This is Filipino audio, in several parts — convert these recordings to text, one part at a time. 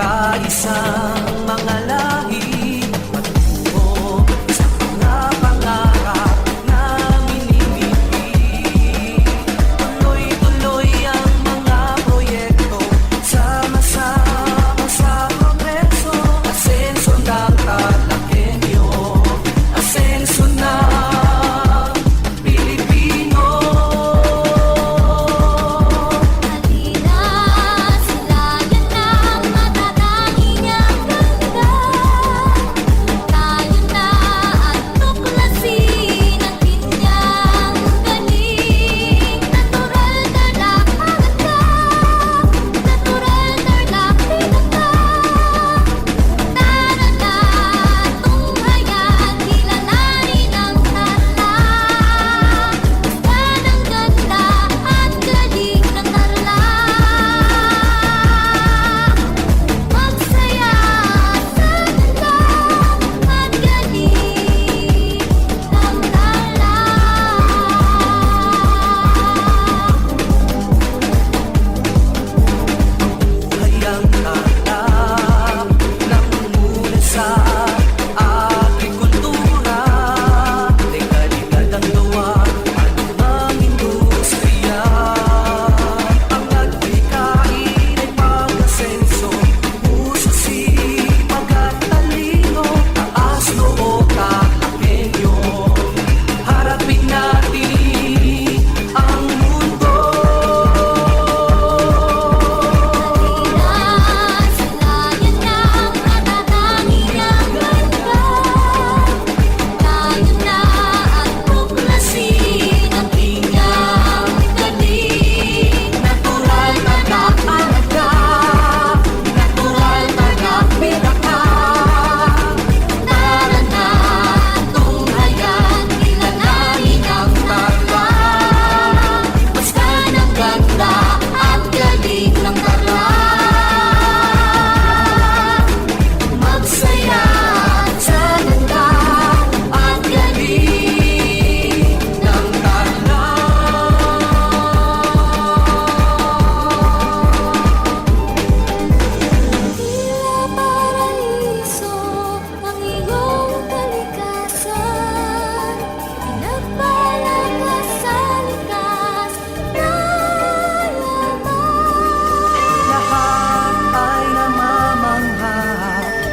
Nagkakaisang mga lahi, patungo sa mga pangarap na minimiti. Tuloy-tuloy ang mga proyekto, sama-sama sa progreso. Asenso ng Talakenyo, asenso ng Pilipino.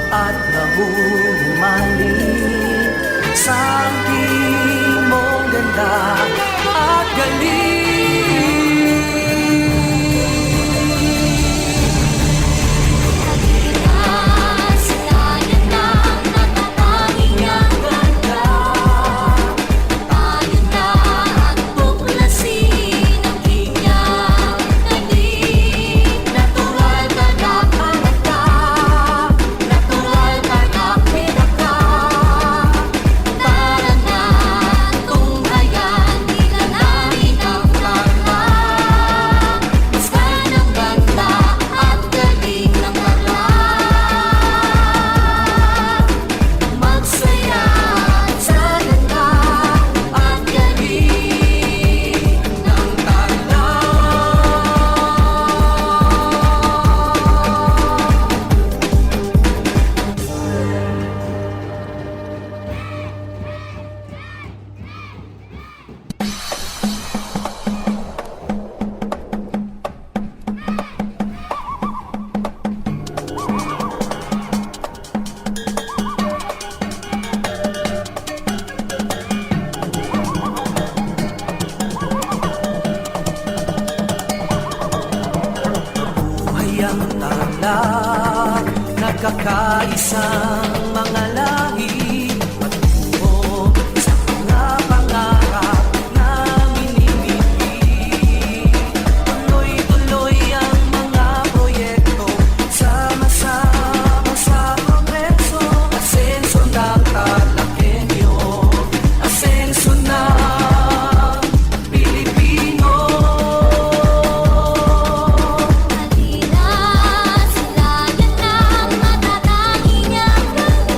At nahuhumaling sa mong ganda at galing. Nagkakaisang mga lahi, patungo sa mga pangarap na minimiti. Tuloy-tuloy ang mga proyekto, sama-sama sa progreso. Asenso ng Talakenyo, asenso ng Pilipino. Halina, silayan ng matatanging ang ganda.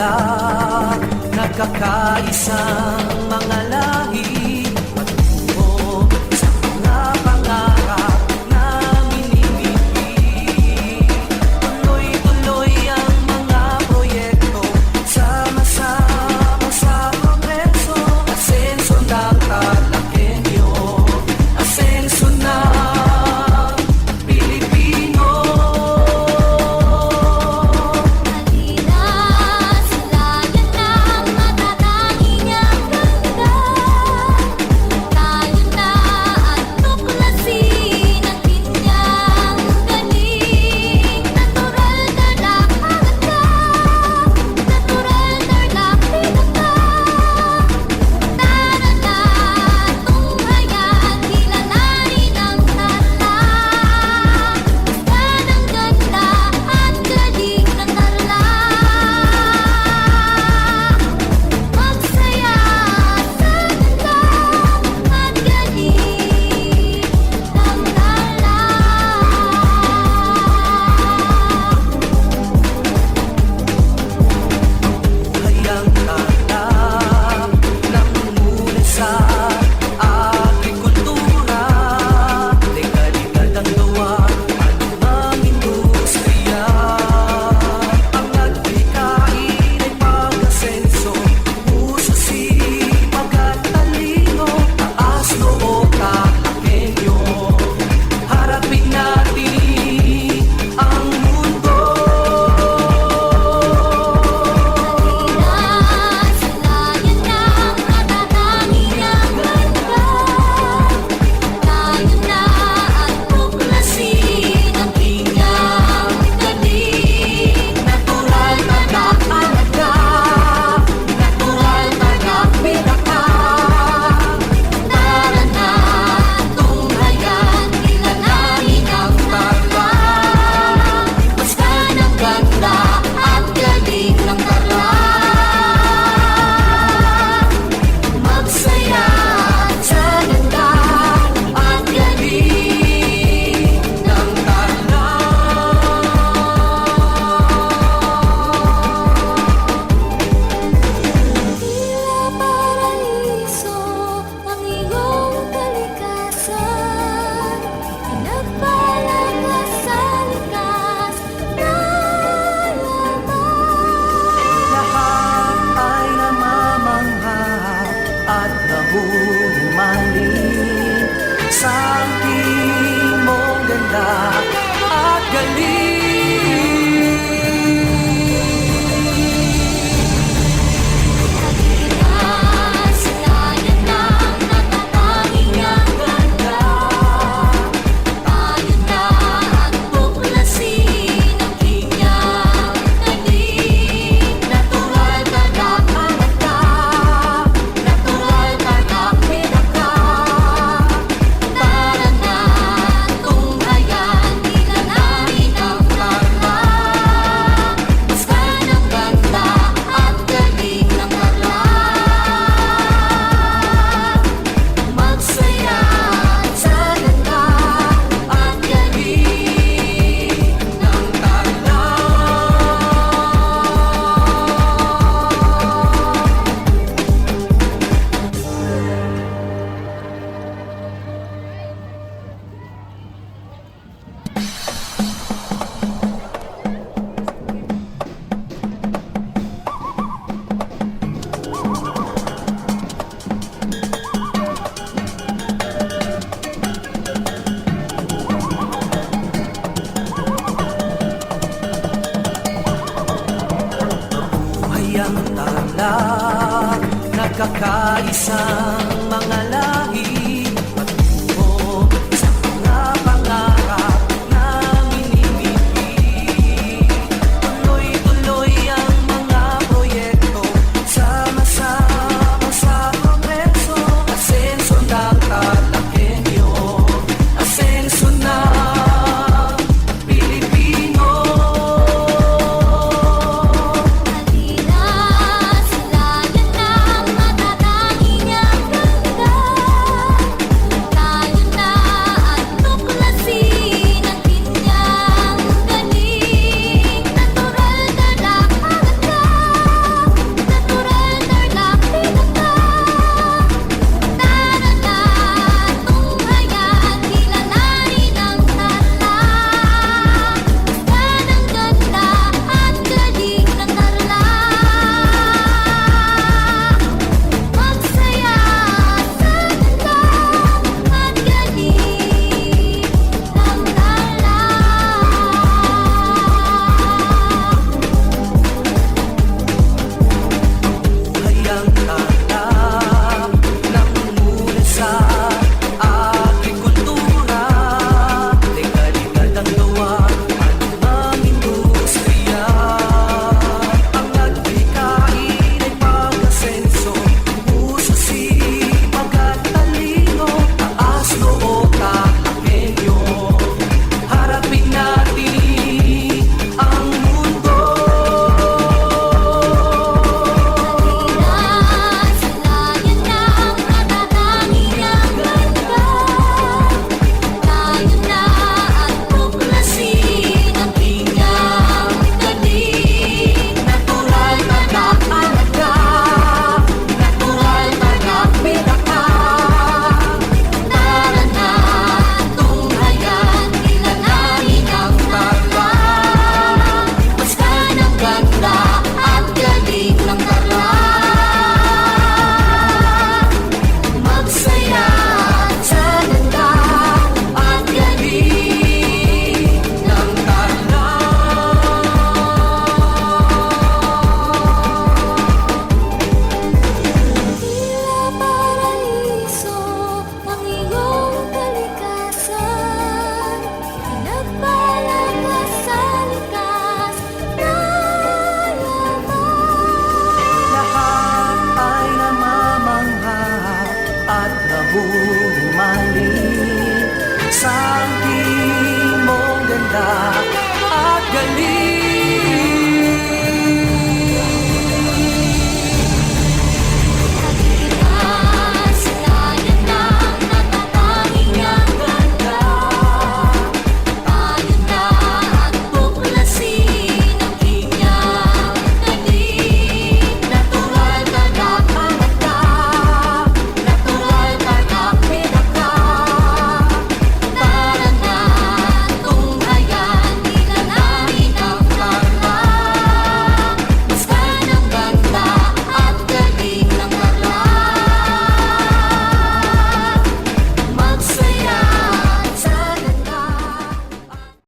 tarlac, nagkakaisang mga lahi, patungo sa mga pangarap na minimiti. Tuloy-tuloy ang mga proyekto, sama-sama sa progreso. Asenso ng Tarlakenyo, asenso ng Pilipino. Halina, silayan ng matatanging ang ganda. Tayo na at tuklasin ang kanyang galing. Natural tarlac agad ka, natural tarlac pinaka. Tara na, tunghayan, kilalanin ang tarlac. Basta ng ganda at galing ng tarlac. Magsaya sa ganda at galing ng tarlac. Hayang tarlac, namumuno sa agrikultura. Legalidad ang gawa, anumang industriya. Ang naglikhain ay pag-asenso, puso, sipag at talino. Taas loob Tarlakenyo, harapin natin ang mundo. Halina, silayan ng matatanging ang ganda. Tayo na at tuklasin ang kanyang galing. Natural tarlac alaga, natural tarlac pinaka. Tara na, tunghayan, kilalanin ang tarlac. Basta ng ganda at galing ng tarlac. Magsaya sa ganda at galing ng Tila paraiso ang iyong kalikasan. Pinagpalang ka sa likas na laman. lahat ay namamangha at nahuhumaling sa aking mong ganda at galing. Halina, silayan ng matatanging ang ganda. Tayo na at tuklasin ang kanyang galing. Natural tarlac alaga, natural tarlac pinaka. Tara na, tunghayan, kilalanin ang tarlac. Basta ng ganda at galing ng tarlac. Magsaya sa ganda at galing ng tarlac. Hayang tarlac, nagkakaisang mga